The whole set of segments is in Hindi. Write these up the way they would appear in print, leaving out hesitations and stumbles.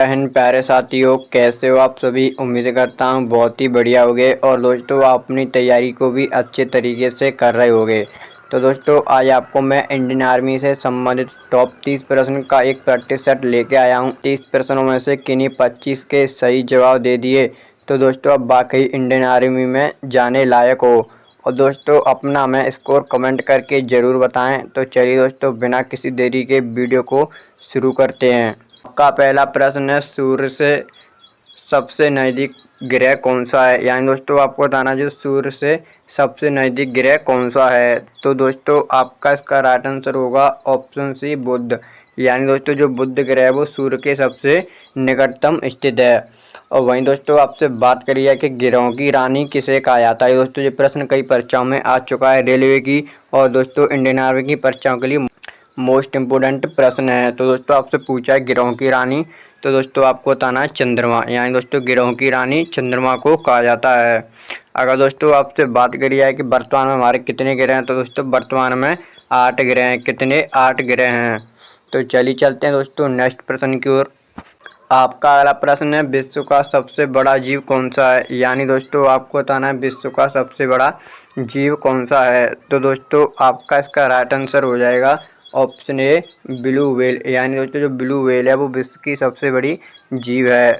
बहन प्यारे साथियों, कैसे हो आप सभी। उम्मीद करता हूँ बहुत ही बढ़िया होगे और दोस्तों आप अपनी तैयारी को भी अच्छे तरीके से कर रहे होगे। तो दोस्तों आज आपको मैं इंडियन आर्मी से संबंधित टॉप 30 प्रश्न का एक प्रैक्टिस सेट लेके आया हूँ। 30 प्रश्नों में से किन्हीं 25 के सही जवाब दे दिए तो दोस्तों अब वाकई इंडियन आर्मी में जाने लायक हो। और दोस्तों अपना हमें स्कोर कमेंट करके ज़रूर बताएं। तो चलिए दोस्तों बिना किसी देरी के वीडियो को शुरू करते हैं। आपका पहला प्रश्न है, सूर्य से सबसे नज़दीक ग्रह कौन सा है। यानी दोस्तों आपको बताना जो सूर्य से सबसे नज़दीक ग्रह कौन सा है। तो दोस्तों आपका इसका राइट आंसर होगा ऑप्शन सी बुध। यानी दोस्तों जो बुध ग्रह है वो सूर्य के सबसे निकटतम स्थित है। और वहीं दोस्तों आपसे बात करी है कि ग्रहों की रानी किसे कहा जाता है। दोस्तों ये प्रश्न कई परीक्षाओं में आ चुका है, रेलवे की और दोस्तों इंडियन आर्मी की परीक्षाओं के लिए मोस्ट इम्पोर्टेंट प्रश्न है। तो दोस्तों आपसे पूछा है ग्रहों की रानी, तो दोस्तों आपको बताना है चंद्रमा। यानी दोस्तों ग्रहों की रानी चंद्रमा को कहा जाता है। अगर दोस्तों आपसे बात करी जाए कि वर्तमान में हमारे कितने ग्रह हैं, तो दोस्तों वर्तमान में 8 ग्रह हैं। कितने? 8 ग्रह हैं। तो चलिए चलते हैं दोस्तों नेक्स्ट प्रश्न की ओर। आपका अगला प्रश्न है, विश्व का सबसे बड़ा जीव कौन सा है। यानी दोस्तों आपको बताना है विश्व का सबसे बड़ा जीव कौन सा है। तो दोस्तों आपका इसका राइट आंसर हो जाएगा ऑप्शन ए ब्लू व्हेल। यानी दोस्तों जो ब्लू व्हेल है वो विश्व की सबसे बड़ी जीव है,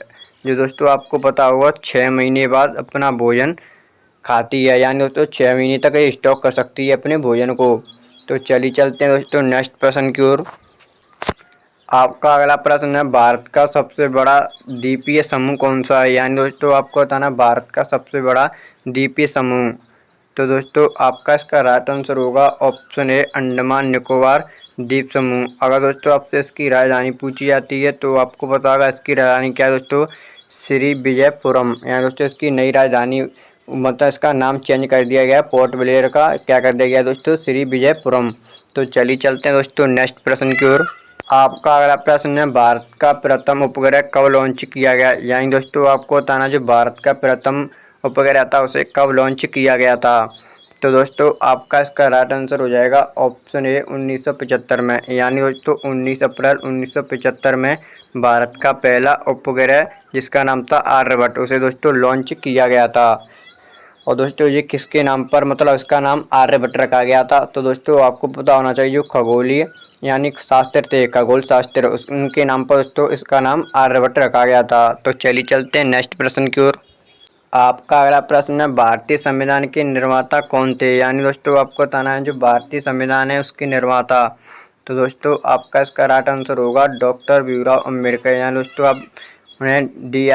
जो दोस्तों आपको पता होगा 6 महीने बाद अपना भोजन खाती है। यानी दोस्तों 6 महीने तक ये स्टॉक कर सकती है अपने भोजन को। तो चलिए चलते हैं दोस्तों नेक्स्ट प्रश्न की ओर। आपका अगला प्रश्न है, भारत का सबसे बड़ा द्वीपीय समूह कौन सा है। यानी दोस्तों आपको बताना भारत का सबसे बड़ा द्वीपीय समूह। तो दोस्तों आपका इसका राइट आंसर होगा ऑप्शन ए अंडमान निकोबार द्वीप समूह। अगर दोस्तों आपसे इसकी राजधानी पूछी जाती है तो आपको पता होगा इसकी राजधानी क्या है दोस्तों, श्री विजयपुरम। यानी दोस्तों इसकी नई राजधानी मतलब इसका नाम चेंज कर दिया गया, पोर्ट ब्लेयर का क्या कर दिया गया दोस्तों, श्री विजयपुरम। तो चलिए चलते हैं दोस्तों नेक्स्ट प्रश्न की ओर। आपका अगला प्रश्न है, भारत का प्रथम उपग्रह कब लॉन्च किया गया। यानी दोस्तों आपको बताना जो भारत का प्रथम उपग्रह था उसे कब लॉन्च किया गया था। तो दोस्तों आपका इसका राइट आंसर हो जाएगा ऑप्शन ए 1975 में। यानी दोस्तों 19 अप्रैल 1975 में भारत का पहला उपग्रह जिसका नाम था आर्यभट्ट उसे दोस्तों लॉन्च किया गया था। और दोस्तों ये किसके नाम पर मतलब इसका नाम आर्यभट्ट रखा गया था। तो दोस्तों आपको पता होना चाहिए जो खगोलीय यानी शास्त्र थे, खगोल शास्त्र, उनके नाम पर दोस्तों इसका नाम आर्यभट्ट रखा गया था। तो चलिए चलते हैं नेक्स्ट प्रश्न की ओर। आपका अगला प्रश्न है, भारतीय संविधान के निर्माता कौन थे। यानी दोस्तों आपको बताना है जो भारतीय संविधान है उसके निर्माता। तो दोस्तों आपका इसका राइट आंसर होगा डॉक्टर भीमराव अम्बेडकर। यानी दोस्तों आप उन्हें बी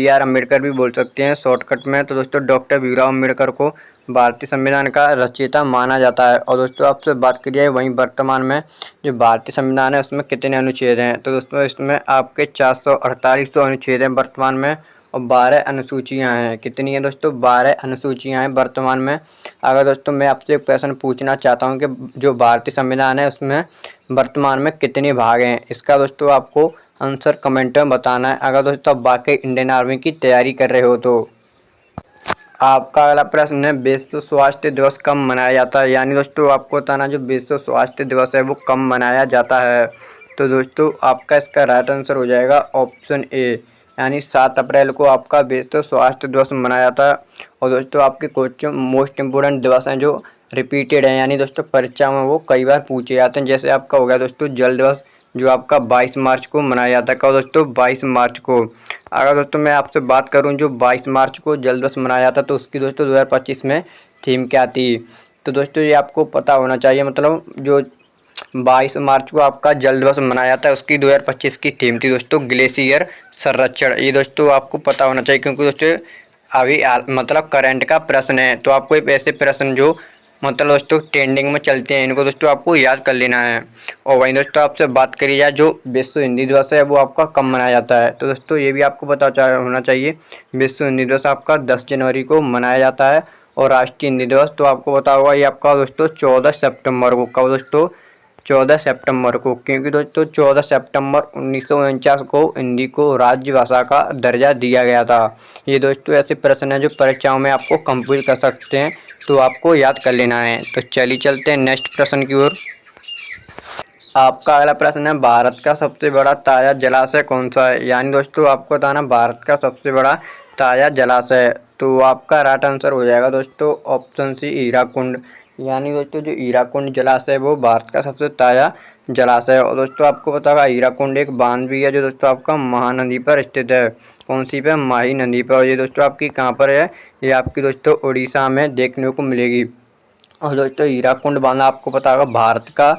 आर अम्बेडकर भी बोल सकते हैं शॉर्टकट में। तो दोस्तों डॉक्टर भीमराव अम्बेडकर को भारतीय संविधान का रचयिता माना जाता है। और दोस्तों आपसे बात करिए वहीं वर्तमान में जो भारतीय संविधान है उसमें कितने अनुच्छेद हैं। तो दोस्तों इसमें आपके 448 अनुच्छेद हैं वर्तमान में और 12 अनुसूचियाँ हैं। कितनी हैं दोस्तों? 12 अनुसूचियाँ हैं वर्तमान में। अगर दोस्तों मैं आपसे एक प्रश्न पूछना चाहता हूँ कि जो भारतीय संविधान है उसमें वर्तमान में कितने भाग हैं, इसका दोस्तों आपको आंसर कमेंट में बताना है अगर दोस्तों आप वाकई इंडियन आर्मी की तैयारी कर रहे हो तो। आपका अगला प्रश्न है, विश्व स्वास्थ्य दिवस कब मनाया जाता है। यानी दोस्तों आपको बताना जो विश्व स्वास्थ्य दिवस है वो कब मनाया जाता है। तो दोस्तों आपका इसका राइट आंसर हो जाएगा ऑप्शन ए यानी 7 अप्रैल को आपका विश्व स्वास्थ्य दिवस मनाया जाता है। और दोस्तों आपके कुछ मोस्ट इम्पोर्टेंट दिवस हैं जो रिपीटेड हैं, यानी दोस्तों परीक्षा में वो कई बार पूछे जाते हैं। जैसे आपका हो गया दोस्तों जल दिवस जो आपका 22 मार्च को मनाया जाता है। कब दोस्तों? 22 मार्च को। अगर दोस्तों मैं आपसे बात करूं जो 22 मार्च को जल दिवस मनाया जाता है तो उसकी दोस्तों 2025 में थीम क्या थी। तो दोस्तों ये आपको पता होना चाहिए, मतलब जो 22 मार्च को आपका जल दिवस मनाया जाता है उसकी 2025 की थीम थी दोस्तों ग्लेशियर संरक्षण। ये दोस्तों आपको पता होना चाहिए क्योंकि दोस्तों अभी मतलब करंट का प्रश्न है। तो आपको एक ऐसे प्रश्न जो मतलब दोस्तों ट्रेंडिंग में चलते हैं इनको दोस्तों आपको याद कर लेना है। और वहीं दोस्तों आपसे बात करी जाए जो विश्व हिंदी दिवस है वो आपका कब मनाया जाता है। तो दोस्तों ये भी आपको पता होना चाहिए, विश्व हिंदी दिवस आपका 10 जनवरी को मनाया जाता है। और राष्ट्रीय हिंदी दिवस तो आपको पता होगा ये आपका दोस्तों 14 सितंबर को। कब दोस्तों? 14 सितंबर को, क्योंकि दोस्तों 14 सितंबर 1949 को हिंदी को राज्य भाषा का दर्जा दिया गया था। ये दोस्तों ऐसे प्रश्न हैं जो परीक्षाओं में आपको कंप्लीट कर सकते हैं, तो आपको याद कर लेना है। तो चलिए चलते हैं नेक्स्ट प्रश्न की ओर। आपका अगला प्रश्न है, भारत का सबसे बड़ा ताजा जलाशय कौन सा है। यानी दोस्तों आपको बताना भारत का सबसे बड़ा ताजा जलाशय। तो आपका राइट आंसर हो जाएगा दोस्तों ऑप्शन सी, हीराकुंड। यानी दोस्तों जो हीराकुंड जलाशय है वो भारत का सबसे ताजा जलाशय है। और दोस्तों आपको पता होगा हीराकुंड एक बांध भी है जो दोस्तों आपका महानदी पर स्थित है। कौन सी पे? माही नदी पर। और ये दोस्तों आपकी कहाँ पर है? ये आपकी दोस्तों उड़ीसा में देखने को मिलेगी। और दोस्तों हीराकुंड बांध आपको पता होगा भारत का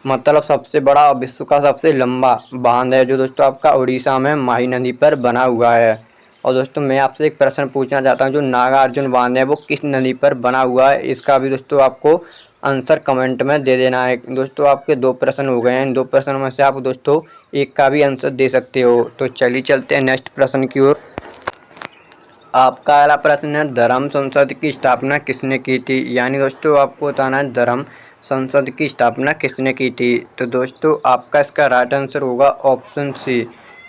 मतलब सबसे बड़ा और विश्व का सबसे लंबा बांध है जो दोस्तों आपका उड़ीसा में माही नदी पर बना हुआ है। और दोस्तों मैं आपसे एक प्रश्न पूछना चाहता हूँ, जो नागार्जुन बांध है वो किस नदी पर बना हुआ है? इसका भी दोस्तों आपको आंसर कमेंट में दे देना है। दोस्तों आपके 2 प्रश्न हो गए हैं। इन 2 प्रश्नों में से आप दोस्तों एक का भी आंसर दे सकते हो। तो चलिए चलते हैं नेक्स्ट प्रश्न की ओर। आपका अगला प्रश्न है, धर्म संसद की स्थापना किसने की थी। यानी दोस्तों आपको बताना है धर्म संसद की स्थापना किसने की थी। तो दोस्तों आपका इसका राइट आंसर होगा ऑप्शन सी,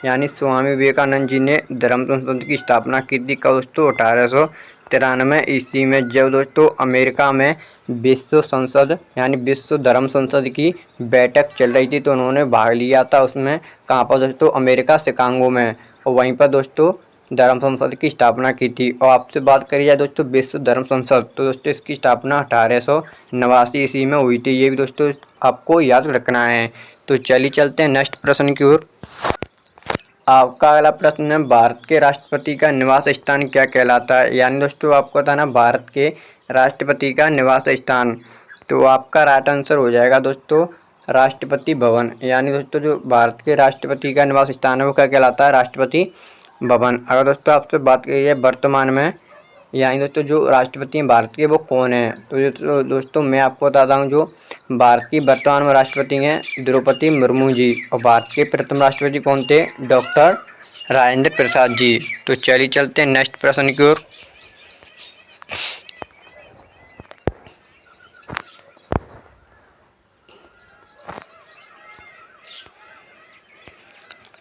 यानी स्वामी विवेकानंद जी ने धर्म संसद की स्थापना की थी। कब दोस्तों? 1893 ईस्वी में, जब दोस्तों अमेरिका में विश्व संसद यानी विश्व धर्म संसद की बैठक चल रही थी तो उन्होंने भाग लिया था उसमें। कहाँ पर दोस्तों? अमेरिका, शिकागो में। और वहीं पर दोस्तों धर्म संसद की स्थापना की थी। और आपसे बात करी जाए दोस्तों विश्व धर्म संसद, तो दोस्तों इसकी स्थापना 1889 ईस्वी में हुई थी। ये भी दोस्तों आपको याद रखना है। तो चलिए चलते हैं नेक्स्ट प्रश्न की ओर। आपका अगला प्रश्न है, भारत के राष्ट्रपति का निवास स्थान क्या कहलाता है। यानी दोस्तों आपको बताना भारत के राष्ट्रपति का निवास स्थान। तो आपका राइट आंसर हो जाएगा दोस्तों राष्ट्रपति भवन। यानी दोस्तों जो भारत के राष्ट्रपति का निवास स्थान है वो क्या कहलाता है? राष्ट्रपति भवन। अगर दोस्तों आपसे बात की जाए वर्तमान में यानी दोस्तों जो राष्ट्रपति हैं भारत के वो कौन है, तो दोस्तों मैं आपको बताता हूँ जो भारत की वर्तमान में राष्ट्रपति हैं द्रौपदी मुर्मू जी। और भारत के प्रथम राष्ट्रपति कौन थे? डॉक्टर राजेंद्र प्रसाद जी। तो चलिए चलते हैं नेक्स्ट प्रश्न की ओर।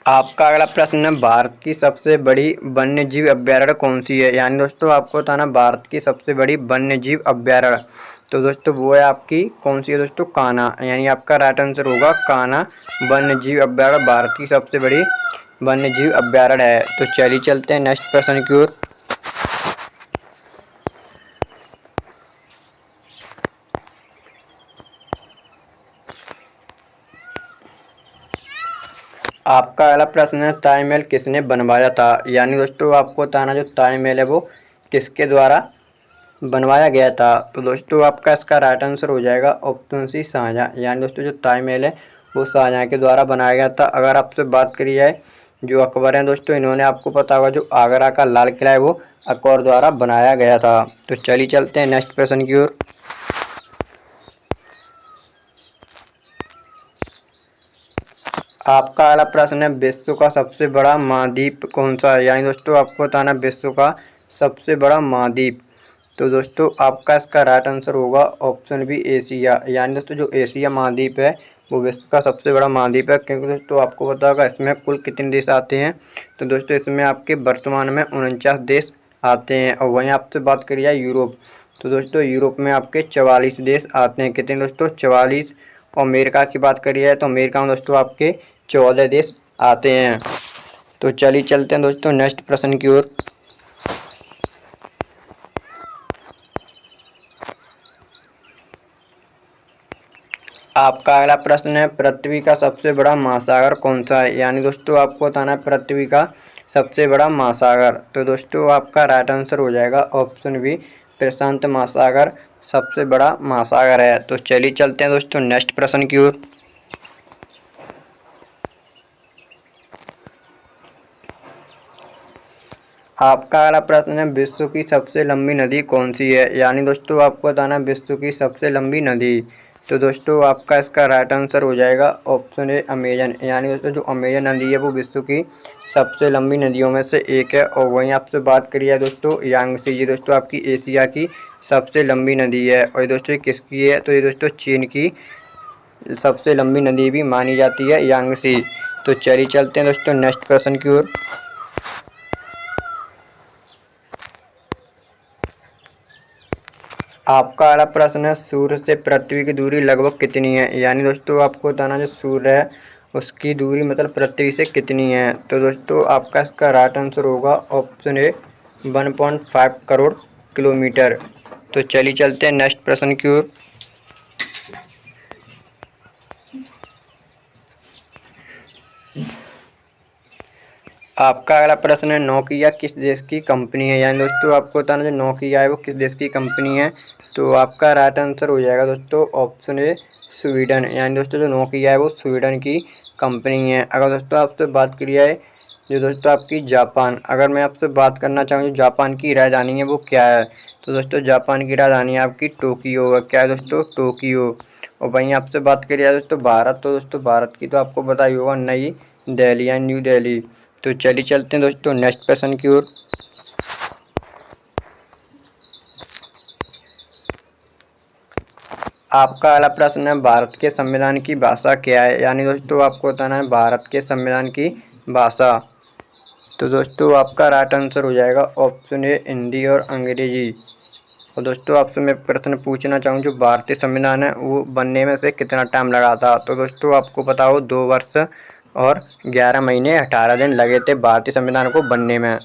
आपका अगला प्रश्न है, भारत की सबसे बड़ी वन्य जीव अभ्यारण्य कौन सी है। यानी दोस्तों आपको बताना भारत की सबसे बड़ी वन्य जीव अभ्यारण्य, तो दोस्तों वो है आपकी कौन सी है दोस्तों? कान्हा। यानी आपका राइट आंसर होगा कान्हा वन्य जीव अभ्यारण्य भारत की सबसे बड़ी वन्य जीव अभ्यारण्य है। तो चलिए चलते हैं नेक्स्ट प्रश्न की ओर। आपका अगला प्रश्न है, ताजमहल किसने बनवाया था। यानी दोस्तों आपको बताना जो ताजमहल है वो किसके द्वारा बनवाया गया था। तो दोस्तों आपका इसका राइट आंसर हो जाएगा ऑप्शन सी, शाहजहाँ। यानी दोस्तों जो ताजमहल है वो शाहजहाँ के द्वारा बनाया गया था। अगर आपसे बात करी जाए जो अकबर हैं दोस्तों, इन्होंने आपको पता होगा जो आगरा का लाल किला है वो अकबर द्वारा बनाया गया था। तो चलिए चलते हैं नेक्स्ट प्रश्न की ओर। आपका अगला प्रश्न है, विश्व का सबसे बड़ा महाद्वीप कौन सा है। यानी दोस्तों आपको बताना विश्व का सबसे बड़ा महाद्वीप, तो दोस्तों आपका इसका राइट आंसर होगा ऑप्शन बी, एशिया। यानी दोस्तों जो एशिया महाद्वीप है वो विश्व का सबसे बड़ा महाद्वीप है। क्योंकि दोस्तों आपको पता होगा इसमें कुल कितने देश आते हैं, तो दोस्तों इसमें आपके वर्तमान में 49 देश आते हैं। और वहीं आपसे बात करी जाए यूरोप, तो दोस्तों यूरोप में आपके 44 देश आते हैं। कितने दोस्तों? 44। और अमेरिका की बात करी जाए तो अमेरिका में दोस्तों आपके 14 देश आते हैं। तो चलिए चलते हैं दोस्तों नेक्स्ट प्रश्न की ओर। आपका अगला प्रश्न है, पृथ्वी का सबसे बड़ा महासागर कौन सा है। यानी दोस्तों आपको बताना है पृथ्वी का सबसे बड़ा महासागर, तो दोस्तों आपका राइट आंसर हो जाएगा ऑप्शन बी, प्रशांत महासागर सबसे बड़ा महासागर है। तो चलिए चलते हैं दोस्तों नेक्स्ट प्रश्न की ओर। आपका अगला प्रश्न है, विश्व की सबसे लंबी नदी कौन सी है। यानी दोस्तों आपको बताना विश्व की सबसे लंबी नदी, तो दोस्तों आपका इसका राइट आंसर हो जाएगा ऑप्शन ए, अमेजन। यानी दोस्तों जो अमेजन नदी है वो विश्व की सबसे लंबी नदियों में से एक है। और वहीं आपसे बात करी है दोस्तों यांगसी, ये दोस्तों आपकी एशिया की सबसे लंबी नदी है। और ये दोस्तों किसकी है, तो ये दोस्तों चीन की सबसे लंबी नदी भी मानी जाती है यांगसी। तो चलिए चलते हैं दोस्तों नेक्स्ट प्रश्न की ओर। आपका अगला प्रश्न है, सूर्य से पृथ्वी की दूरी लगभग कितनी है। यानी दोस्तों आपको बताना, जो सूर्य है उसकी दूरी मतलब पृथ्वी से कितनी है। तो दोस्तों आपका इसका राइट आंसर होगा ऑप्शन ए 1.5 करोड़ किलोमीटर। तो चलिए चलते हैं नेक्स्ट प्रश्न की ओर। आपका अगला प्रश्न है, नोकिया किस देश की कंपनी है। यानी दोस्तों आपको बताना, जो नोकिया है वो किस देश की कंपनी है। तो आपका राइट आंसर हो जाएगा दोस्तों ऑप्शन ए स्वीडन। यानी दोस्तों जो नोकिया है वो स्वीडन की कंपनी है। अगर दोस्तों आपसे बात करी जाए जो दोस्तों आपकी जापान, अगर मैं आपसे बात करना चाहूँ जो जापान की राजधानी है वो क्या है। तो दोस्तों जापान की राजधानी है आपकी टोक्यो है। क्या है दोस्तों, टोक्यो। और वहीं आपसे बात करी जाए दोस्तों भारत, तो दोस्तों भारत की तो आपको पता ही होगा नई दिल्ली या न्यू दिल्ली। तो चलिए चलते हैं दोस्तों नेक्स्ट प्रश्न की ओर। आपका अगला प्रश्न है, भारत के संविधान की भाषा क्या है। यानी दोस्तों आपको बताना है भारत के संविधान की भाषा। तो दोस्तों आपका राइट आंसर हो जाएगा ऑप्शन ए हिंदी और अंग्रेजी। और दोस्तों आपसे मैं प्रश्न पूछना चाहूँ, जो भारतीय संविधान है वो बनने में से कितना टाइम लगा था। तो दोस्तों आपको पता हो 2 वर्ष और 11 महीने 18 दिन लगे थे भारतीय संविधान को बनने में।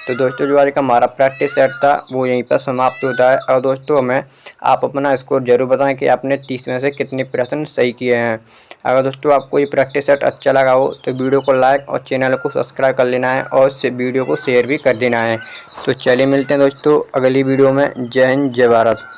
तो दोस्तों जो आज का हमारा प्रैक्टिस सेट था वो यहीं पर समाप्त होता है। और दोस्तों हमें आप अपना स्कोर जरूर बताएं कि आपने 30 में से कितने प्रश्न सही किए हैं। अगर दोस्तों आपको ये प्रैक्टिस सेट अच्छा लगा हो तो वीडियो को लाइक और चैनल को सब्सक्राइब कर लेना है और इस वीडियो को शेयर भी कर देना है। तो चलिए मिलते हैं दोस्तों अगली वीडियो में। जय हिंद, जय भारत।